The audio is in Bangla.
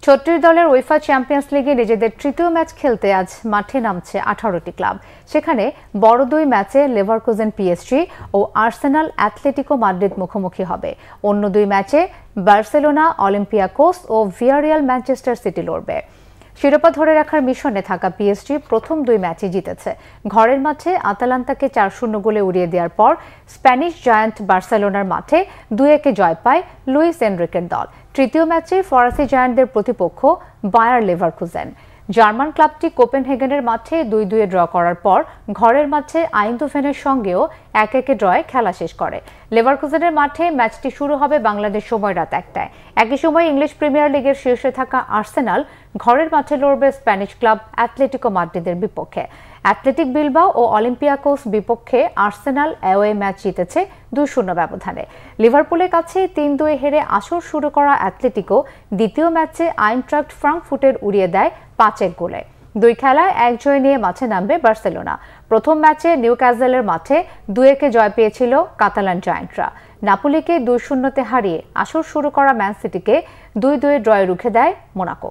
৩৬ দলের উয়েফা চ্যাম্পিয়ন্স লিগে নিজেদের তৃতীয় ম্যাচ খেলতে আজ মাঠে নামছে ১৮টি ক্লাব। সেখানে বড় দুই ম্যাচে লেভারকুজেন পিএসজি ও আর্সেনাল অ্যাথলেটিকো মাদ্রিদ মুখোমুখি হবে। অন্য দুই ম্যাচে বার্সেলোনা অলিম্পিয়াকোস ও ভিয়ারিয়াল ম্যানচেস্টার সিটি লড়বে। শিরোপা ধরে রাখার মিশনে থাকা পিএসজি প্রথম দুই ম্যাচই জিতেছে। ঘরের মাঠে আতালান্তাকে ৪-০ গোলে উড়িয়ে দেওয়ার পর স্প্যানিশ জায়ান্ট বার্সেলোনার মাঠে ২-১ জয় পায় লুইস এনরিকের দল। তৃতীয় ম্যাচে ফরাসি জায়ান্টদের প্রতিপক্ষ বায়ার লেভারকুজেন। জার্মান ক্লাবটি কোপেনহেগেনের মাঠে ২-২ ড্র করার পর ঘরের মাঠে আইন্দোভেনের সঙ্গেও ১-১ ড্রয়ে খেলা শেষ করে। লেভারকুজেনের মাঠে ম্যাচটি শুরু হবে বাংলাদেশ সময় রাত ১টায়। একই সময় ইংলিশ প্রিমিয়ার লিগের শীর্ষে থাকা আর্সেনাল ঘরের মাঠে লড়বে স্প্যানিশ ক্লাব অ্যাথলেটিকো মাদ্রিদের বিপক্ষে। অ্যাথলেটিক বিলবাও ও অলিম্পিয়াকোস বিপক্ষে আর্সেনাল অ্যাওয়ে ম্যাচ জিতেছে ২-০ ব্যবধানে। লিভারপুলের কাছে ৩-২ হেরে আসর শুরু করা অ্যাথলেটিকো দ্বিতীয় ম্যাচে আইনট্রাক্ট ফ্রাঙ্কফুর্টের উড়িয়ে দেয় ৫-১ গোলে। দুই খেলায় ১ জয় নিয়ে মাঠে নামবে বার্সেলোনা। প্রথম ম্যাচে নিউক্যাসলের মাঠে ২-১ জয় পেয়েছিল কাতালান জায়ান্টরা। নাপোলিকে ২-০ হারিয়ে আসর শুরু করা ম্যান সিটিকে ২-২ ড্রয়ে রুখে দেয় মোনাকো।